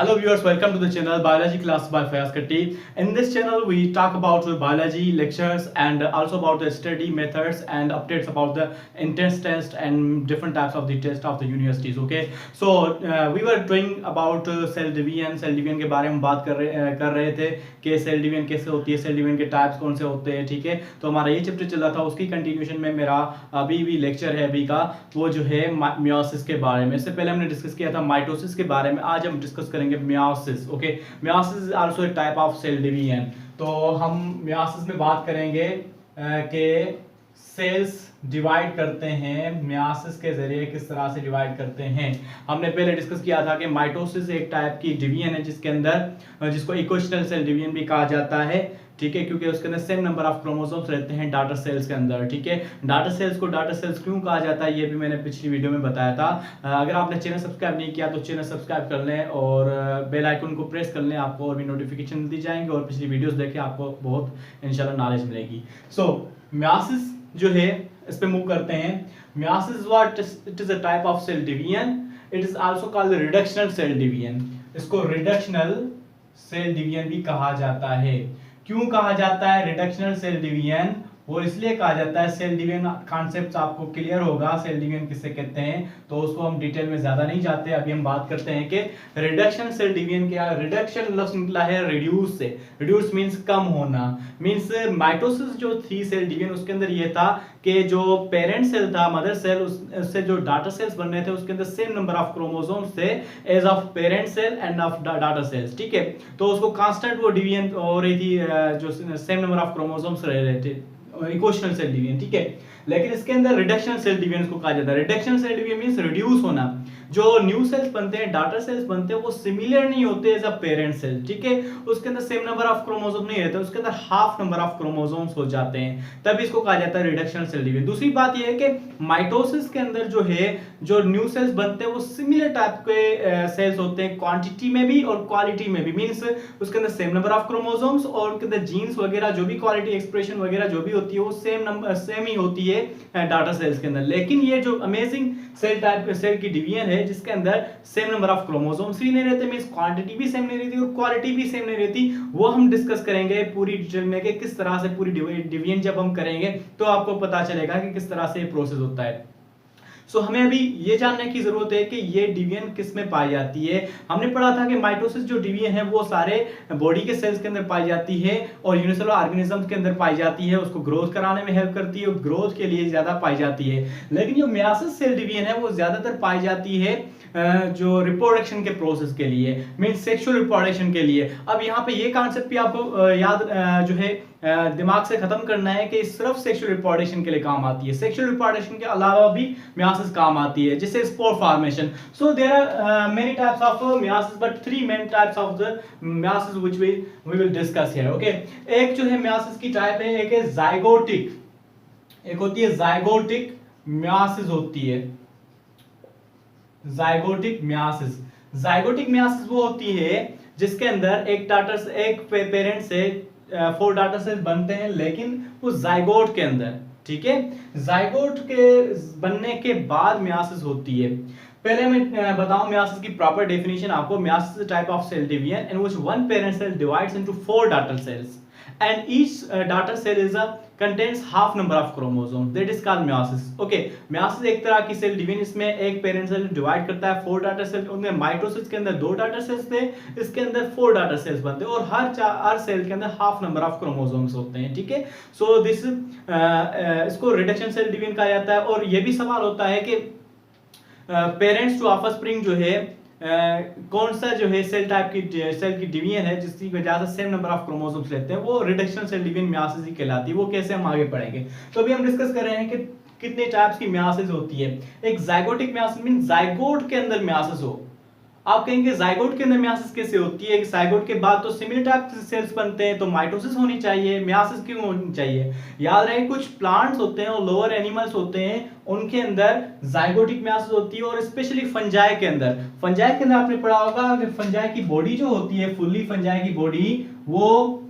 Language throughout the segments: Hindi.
Hello viewers, welcome to the channel Biology Class by Fayaz Katti. In this channel we talk about biology lectures and also about the study methods and updates about the entrance test and different types of the test of the universities. Okay, so we were doing about cell division. Cell division के बारे में बात कर रहे थे कि सेल डिवीजन कैसे होती है, सेल डिवीजन के टाइप्स कौन से होते हैं. ठीक है, तो हमारा ये चैप्टर चल रहा था, उसकी कंटिन्यूशन में मेरा अभी भी लेक्चर है अभी का, वो जो है मियोसिस के बारे में. इससे पहले हमने डिस्कस किया था माइटोसिस के बारे में. आज हम डिस्कस करेंगे meiosis. Okay, meiosis is also a type of cell division. तो हम मियोसिस में बात करेंगे कि सेल्स डिवाइड करते हैं मियोसिस के जरिए, किस तरह से डिवाइड करते हैं. हमने पहले डिस्कस किया था कि माइटोसिस एक टाइप की डिवीजन है जिसके अंदर, जिसको इक्वेशनल सेल डिवीजन भी कहा जाता है. ठीक है, क्योंकि उसके अंदर सेम नंबर ऑफ क्रोमोसोम्स रहते हैं डाटर सेल्स के अंदर. ठीक है, डाटर सेल्स को डाटर सेल्स क्यों कहा जाता है ये भी मैंने पिछली वीडियो में बताया था. अगर आपने चैनल सब्सक्राइब नहीं किया तो चैनल सब्सक्राइब कर लें और बेल आइकन को प्रेस कर लें, आपको और भी नोटिफिकेशन मिलती जाएंगे और पिछली वीडियोस देखें, आपको बहुत इंशाल्लाह नॉलेज मिलेगी. सो मियोसिस जो है, इस पे मूव करते हैं. Meiosis what it is a type of cell division. It is also called reductional cell division. इसको रिडक्शनल सेल डिवीजन भी कहा जाता है. क्यों कहा जाता है रिडक्शनल सेल डिवीजन? वो इसलिए कहा जाता है, सेल डिवीजन कॉन्सेप्ट आपको क्लियर होगा सेल डिवीजन किसे कहते हैं, तो उसको हम डिटेल में ज्यादा नहीं जाते. अभी हम बात करते हैं कि रिडक्शन सेल डिवीजन क्या है. रिडक्शन लफ्ज निकला है रिड्यूस से. रिड्यूस मींस कम होना. मींस माइटोसिस जो थी सेल डिवीजन, उसके अंदर ये था कि जो पेरेंट सेल था, मदर सेल, उससे जो डाटर सेल्स बन रहे थे उसके अंदर सेम नंबर ऑफ क्रोमोसोम्स थे as of parent cell and of daughter cells. ठीक है, तो उसको कांस्टेंट वो डिवीजन हो रही थी, जो सेम नंबर ऑफ क्रोमोसोम्स रह रहे थे, इक्वेशनल सेल डिवीजन. ठीक है, लेकिन इसके अंदर रिडक्शनल सेल डिवीजन को कहा जाता है. Reductional cell division means reduce होना. जो न्यू सेल्स बनते हैं, डाटर सेल्स बनते हैं, वो सिमिलर नहीं होते एज अ पेरेंट सेल. ठीक है, उसके अंदर सेम नंबर ऑफ क्रोमोसोम नहीं रहते, उसके अंदर हाफ नंबर ऑफ क्रोमोसोम्स हो जाते हैं, तब इसको कहा जाता है रिडक्शनल सेल डिवीजन. दूसरी बात ये है कि माइटोसिस के अंदर जो है, जो न्यू सेल्स बनते हैं वो सिमिलर टाइप के सेल्स होते हैं, क्वांटिटी में भी और क्वालिटी में भी. मींस उसके अंदर सेम नंबर ऑफ क्रोमोसोम्स और उनके अंदर जीन्स वगैरह जो भी क्वालिटी एक्सप्रेशन वगैरह जो भी होती है वो सेम ही होती है डाटा सेल्स के अंदर. लेकिन ये जो अमेजिंग सेल टाइप सेल की डिवीजन है जिसके अंदर सेम नंबर ऑफ क्रोमोसोम्स भी नहीं रहते, मींस क्वांटिटी भी सेम नहीं रहती और क्वालिटी भी सेम नहीं रहती, वो हम डिस्कस करेंगे पूरी डिटेल में कि किस तरह से पूरी डिवीजन जब हम करेंगे तो आपको पता चलेगा कि किस तरह से ये प्रोसेस होता है. सो हमें अभी ये जानने की जरूरत है कि ये डिवीजन किस में पाई जाती है. हमने पढ़ा था कि माइटोसिस जो डिवीजन है वो सारे बॉडी के सेल्स के अंदर पाई जाती है और यूनिसेलुलर ऑर्गेनिजम्स के अंदर पाई जाती है, उसको ग्रोथ कराने में हेल्प करती है और ग्रोथ के लिए ज्यादा पाई जाती है. लेकिन जो मियोसिस सेल डिवीजन है वो ज्यादातर पाई जाती है जो रिप्रोडक्शन के प्रोसेस के लिए, मीन सेक्सुअल रिप्रोडक्शन के लिए. अब यहाँ पे ये कॉन्सेप्ट भी आपको याद जो है दिमाग से खत्म करना है कि सिर्फ सेक्सुअल रिप्रोडक्शन के लिए काम आती है. सेक्सुअल रिप्रोडक्शन के अलावा भी मियोसिस काम आती है, जैसे spore formation. So there are many types of meiosis but 3 main types of the meiosis which we will discuss here. Okay, एक जो है मियोसिस की टाइप है, एक है जाइगोटिक, एक होती है जाइगोटिक मियोसिस होती है. Zygotic meiosis. जाइगोटिक मियोसिस वो होती है जिसके अंदर एक पेरेंट से 4 डाटर सेल्स बनते हैं, लेकिन वो जाइगोट के अंदर. ठीक है, जाइगोट के बनने के बाद मियोसिस होती है. पहले मैं बताऊं मियोसिस की प्रॉपर डेफिनेशन आपको. Meiosis is a type of cell division in which one parent cell divides into 4 daughter cells and each daughter cell contains half number of chromosomes, that is called meiosis. Okay, meiosis एक तरह की सेल डिवीजन, इसमें एक पेरेंट सेल डिवाइड करता है 4 डाटर सेल. उनमें माइटोसिस के अंदर 2 डाटर सेल्स थे, इसके अंदर 4 डाटर सेल्स बनते हैं और हर सेल के अंदर हाफ नंबर ऑफ क्रोमोसोम्स होते हैं. ठीक है, सो दिस इसको रिडक्शन सेल डिवीजन कहा जाता है. और ये भी सवाल होता है कि पेरेंट्स टू ऑफस्प्रिंग जो है कौन सा जो है सेल टाइप की सेल की डिवीजन है जिसकी वजह से सेम नंबर ऑफ क्रोमोसोम्स लेते हैं, वो रिडक्शन सेल डिवीजन मियोसिस ही कहलाती है. वो कैसे हम आगे पढ़ेंगे. तो अभी हम डिस्कस कर रहे हैं कि कितने टाइप्स की मियोसिस होती है. एक जाइगोटिक मियोसिस मींस जाइगोट के अंदर मियोसिस हो. आप कहेंगे जाइगोट के अंदर मियोसिस कैसे होती है? जाइगोट के बाद तो सिमिलर टाइप के सेल्स बनते हैं, तो माइटोसिस होनी चाहिए, मियोसिस क्यों होनी चाहिए? याद रहे कुछ प्लांट्स होते हैं और लोअर एनिमल्स होते हैं, उनके अंदर जाइगोटिक मियोसिस होती है. और स्पेशली फंजाई के अंदर आपने पढ़ा होगा कि फंजाई की बॉडी जो होती है, फुल्ली फंजाई की बॉडी, वो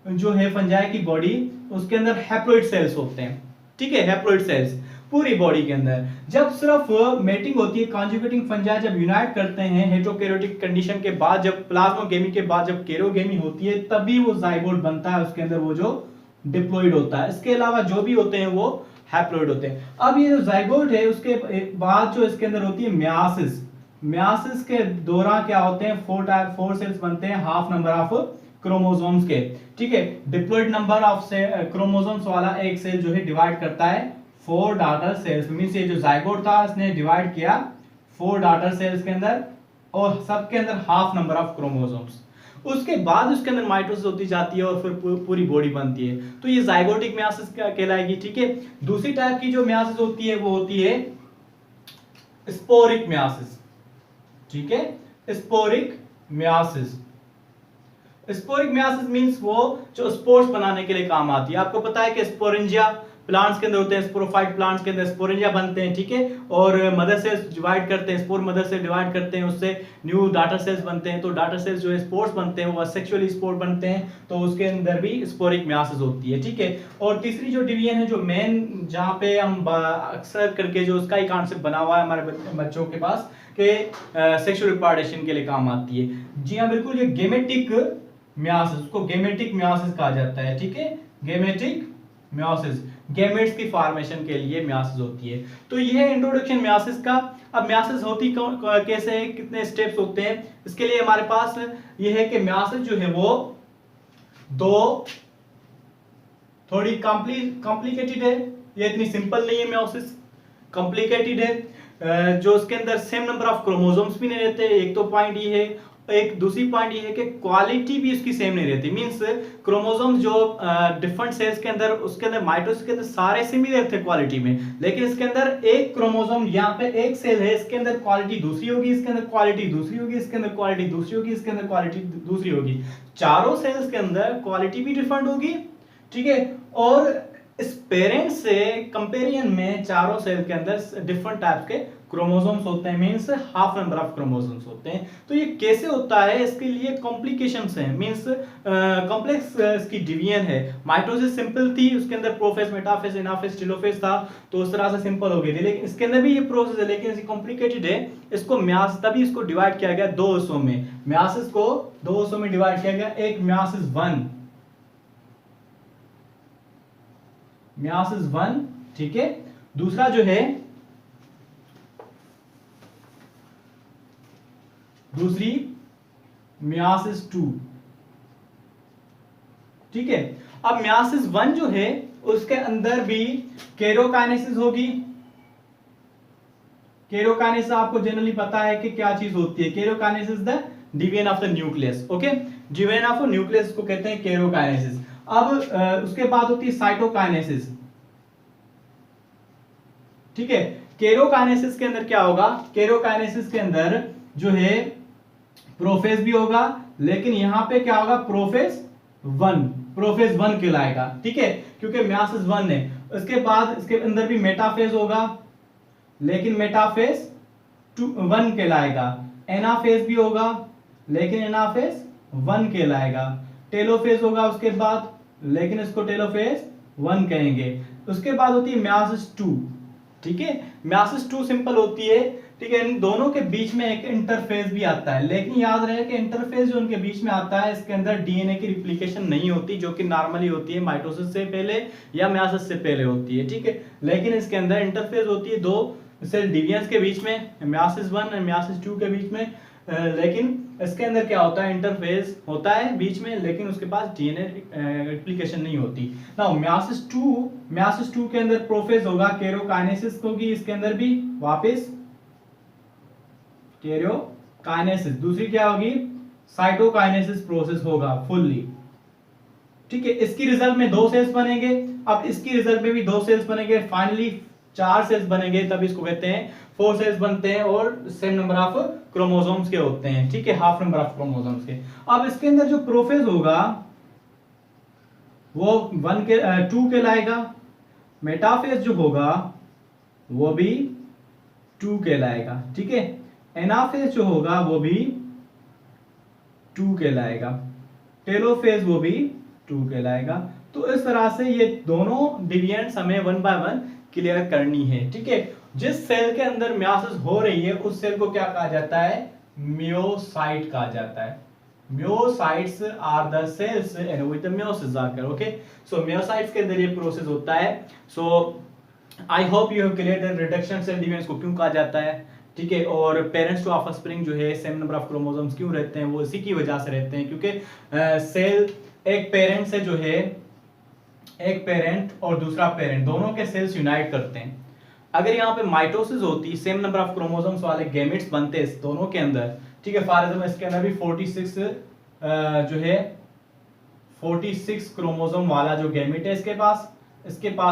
जो है फंजाई की बॉडी, उसके अंदर हैप्लॉइड सेल्स होते हैं. ठीक है, हैप्लॉइड सेल्स. पूरी बॉडी के अंदर। जब सिर्फ मेटिंग होती है, कॉन्जुगेटिंग फंजाई जब यूनाइट करते हैं हेटेरोकैरियोटिक कंडीशन के बाद, जब प्लाज्मोगेमी के बाद जब कैरियोगेमी होती है, तभी वो जाइगोट बनता है, उसके अंदर वो जो डिप्लॉइड होता है। इसके अलावा जो भी होते हैं वो हैप्लॉइड होते हैं। अब ये जो जाइगोट है उसके बाद जो इसके अंदर होती है मियासिस। मियासिस के दौरान क्या होते हैं, फोर सेल्स बनते हैं, हाफ नंबर ऑफ क्रोमोसोम्स के, ठीक है। डिप्लॉइड नंबर ऑफ क्रोमोसोम्स वाला एक सेल जो है डिवाइड करता है 4 डॉटर सेल्स। मींस ये जो जाइगोट था इसने डिवाइड किया 4 डॉटर सेल्स के अंदर, और सबके अंदर हाफ नंबर ऑफ क्रोमोसोम्स। उसके बाद उसके अंदर माइटोसिस होती जाती है और फिर पूरी बॉडी बनती है। तो ये जाइगोटिक मियासिस कहलाएगी, ठीक है। दूसरी टाइप की जो मियासिस होती है वो होती है स्पोरिक मियासिस, ठीक है। Sporic myiasis, sporic myiasis means वो जो स्पोर्स बनाने के लिए काम आती है। आपको पता है कि स्पोरेंजिया प्लांट्स के अंदर होते हैं, स्पोरोफाइट प्लांट्स के अंदर स्पोरेंजिया बनते हैं, ठीक है। और मदर सेल्स डिवाइड करते हैं, स्पोर मदर से डिवाइड करते हैं, उससे न्यू डाटर सेल्स बनते हैं। तो डाटर सेल्स जो है स्पोर्स बनते हैं वो असेक्सुअली स्पोर बनते हैं, तो उसके अंदर भी स्पोरिक मियासिस होती है, ठीक है। और तीसरी जो डिवीजन है, जो मेन जहां पे हम अक्सर करके जो उसका ही कॉन्सेप्ट बना हुआ है हमारे बच्चों के पास कि सेक्सुअल रिप्रोडक्शन के लिए काम आती है। जी हाँ बिल्कुल, ये गेमेटिक मियासिस, उसको गेमेटिक मियासिस कहा जाता है, ठीक है। गेमेटिक मियासिस, गेमेट्स की फॉर्मेशन के लिए मियासिस होती है। तो ये है इंट्रोडक्शन मियासिस का। अब मियासिस होती कैसे है, कितने स्टेप्स होते हैं, इसके लिए हमारे पास ये है कि मियासिस जो है वो दो थोड़ी कॉम्प्लिकेटेड है, ये इतनी सिंपल नहीं है। मियासिस कॉम्प्लिकेटेड है, जो उसके अंदर सेम नंबर ऑफ क्रोमोसोम्स भी नहीं रहते, एक तो पॉइंट ये है। एक दूसरी पॉइंट ये है कि क्वालिटी भी उसकी सेम नहीं रहती। मींस क्रोमोसोम्स जो डिफरेंट सेल्स के अंदर, उसके अंदर माइटोसिस के अंदर सारे सिमिलर थे क्वालिटी में, लेकिन इसके अंदर एक क्रोमोसोम, यहाँ पे एक सेल है, इसके अंदर क्वालिटी दूसरी होगी, इसके अंदर क्वालिटी दूसरी होगी, इसके अंदर क्वालिटी दूसरी होगी, इसके अंदर क्वालिटी दूसरी होगी। चारों सेल्स के अंदर क्वालिटी भी डिफरेंट होगी, ठीक है। और इस पेरेंट से कंपेरिजन में चारों सेल के अंदर डिफरेंट टाइप्स के क्रोमोसोम्स होते हैं, means half number of chromosomes होते हैं। तो ये कैसे होता है, इसके लिए कॉम्प्लिकेशंस हैं, मींस कॉम्प्लेक्स इसकी डिवीजन है। माइटोसिस सिंपल थी, उसके अंदर प्रोफेज, मेटाफेज, एनाफेज, टेलोफेज था, तो उस तरह से सिंपल हो गई थी। लेकिन इसके अंदर भी ये प्रोसेस है, लेकिन इसकी कॉम्प्लिकेटेड है। इसको मियासिस, तभी इसको डिवाइड किया गया दो हिस्सों में। मियासिस को दो हिस्सों में डिवाइड किया गया, एक मियासिस 1, मियासिस 1, ठीक है। दूसरा जो है दूसरी मियासिस 2, ठीक है। अब मियासिस 1 जो है उसके अंदर भी केरोकाइनेसिस होगी। केरोकाइनेसिस आपको जनरली पता है कि क्या चीज होती है। Karyokinesis the division of the nucleus, okay, division of nucleus को कहते हैं केरोकाइनेसिस। अब उसके बाद होती है साइटोकाइनेसिस, ठीक है। केरोकाइनेसिस के अंदर क्या होगा, केरोकाइनेसिस के अंदर जो है प्रोफेज भी होगा, लेकिन यहां पे क्या होगा, प्रोफेज 1 कहलाएगा, ठीक है, क्योंकि मियासिस 1 है। उसके बाद इसके अंदर भी मेटाफेज होगा, लेकिन मेटाफेज 1 कहलाएगा। एनाफेज भी होगा, लेकिन एनाफेज 1 कहलाएगा। टेलोफेज होगा उसके बाद, लेकिन इसको टेलोफेज 1 कहेंगे। उसके बाद होती है मियासिस 2, ठीक है। मियासिस 2 सिंपल होती है, ठीक है। इन दोनों के बीच में एक इंटरफेज भी आता है, लेकिन याद रहे कि इंटरफेज जो उनके बीच में आता है, इसके अंदर डीएनए की रिप्लिकेशन नहीं होती, जो कि नॉर्मली होती है माइटोसिस से पहले या मियासिस से पहले होती है, ठीक है। लेकिन इसके अंदर इंटरफेज होती है दो सेल डिवीजन के बीच में, मियासिस 1 और मियासिस 2 के बीच में। लेकिन इसके अंदर क्या होता है, इंटरफेज होता है बीच में, लेकिन उसके पास डीएनए रिप्लिकेशन नहीं होती। नाउ मियासिस 2 के अंदर प्रोफेज होगा, केरोकाइनेसिस होगी, इसके अंदर भी वापस केरोकाइनेसिस। दूसरी क्या होगी, साइटोकाइनेसिस प्रोसेस होगा फुल्ली, ठीक है। इसकी रिजल्ट में 2 सेल्स बनेंगे। अब इसकी रिजल्ट में भी 2 सेल्स बनेंगे, फाइनली 4 सेल्स बनेंगे, तब इसको कहते हैं 4 सेल्स बनते हैं, और सेम नंबर ऑफ क्रोमोसोम्स के होते हैं, ठीक है, हाफ नंबर ऑफ क्रोमोसोम्स के। अब इसके अंदर जो प्रोफेज होगा वो 2 कहलाएगा। मेटाफेज जो होगा वो भी 2 कहलाएगा, ठीक है। एनाफेज जो होगा वो भी 2 कहलाएगा। टेलोफेज वो भी 2 कहलाएगा। तो इस तरह से ये दोनों डिवीजन्स हमें 1 बाय 1 क्लियर करनी है, ठीक है। जिस सेल के अंदर मियोसिस हो रही है उस सेल को क्या कहा जाता है, मियोसाइट कहा जाता है। Myocytes are the cells and with the meiosis occur, okay? So myocytes के अंदर ये प्रोसेस होता है। So I hope you have cleared the reduction cell division को क्यों कहा जाता है, ठीक है। और पेरेंट्स टू ऑफस्प्रिंग जो है सेम नंबर ऑफ क्रोमोसोम्स क्यों रहते हैं, वो इसी की वजह से रहते हैं क्योंकि सेल एक पेरेंट से जो है, एक पेरेंट और दूसरा पेरेंट दोनों के सेल्स यूनाइट करते हैं। अगर यहाँ पे माइटोसिस होती, सेम नंबर ऑफ क्रोमोसोम्स वाले गैमेट्स बनते इस दोनों के अंदर, ठीक है। फॉर एग्जांपल इसके अंदर भी 46 जो है 46 क्रोमोसोम वाला जो गैमेट है इसके पास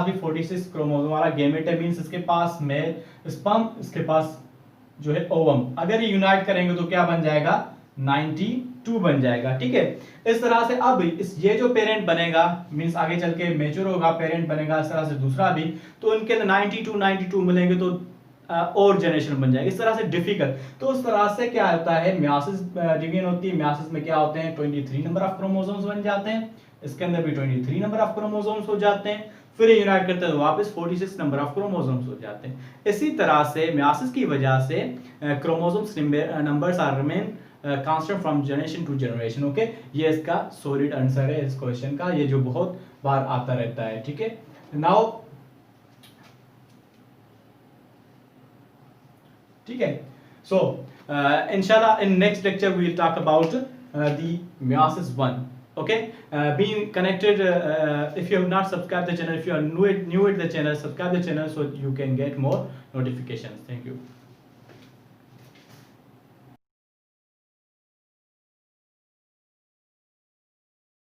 भी 46 क्रोमोसोम वाला गैमेट है, मींस इसके पास मेल स्पर्म, इसके पास जो है ओवम। अगर ये यूनाइट करेंगे तो क्या बन जाएगा, 92 बन जाएगा, ठीक है। इस तरह से अब ये जो पेरेंट बनेगा मींस आगे चल के मेच्योर होगा, पेरेंट बनेगा, इस तरह से दूसरा भी, तो इनके अंदर 92 मिलेंगे तो और जनरेशन बन जाएगी, इस तरह से डिफिकल्ट। तो उस तरह से क्या होता है, मियोसिस डिवीजन होती है। मियोसिस में क्या होते हैं, 23 नंबर ऑफ क्रोमोसोम्स बन जाते हैं, इसके अंदर भी 23 नंबर ऑफ क्रोमोसोम्स हो जाते हैं, फिर यूनाइट करते हैं तो वापस 46 नंबर ऑफ क्रोमोसोम्स हो जाते हैं। इसी तरह से मियोसिस की वजह से chromosomes numbers are remain constant from generation to generation, okay. ये इसका सॉलिड आंसर है इस क्वेश्चन का, ये जो बहुत बार आता रहता है, ठीक है। नाउ ठीक है, सो इंशाल्लाह in next lecture we will talk about the meiosis 1, okay. Being connected, if you have not subscribed the channel, if you are new at the channel, subscribe the channel so you can get more notifications. Thank you.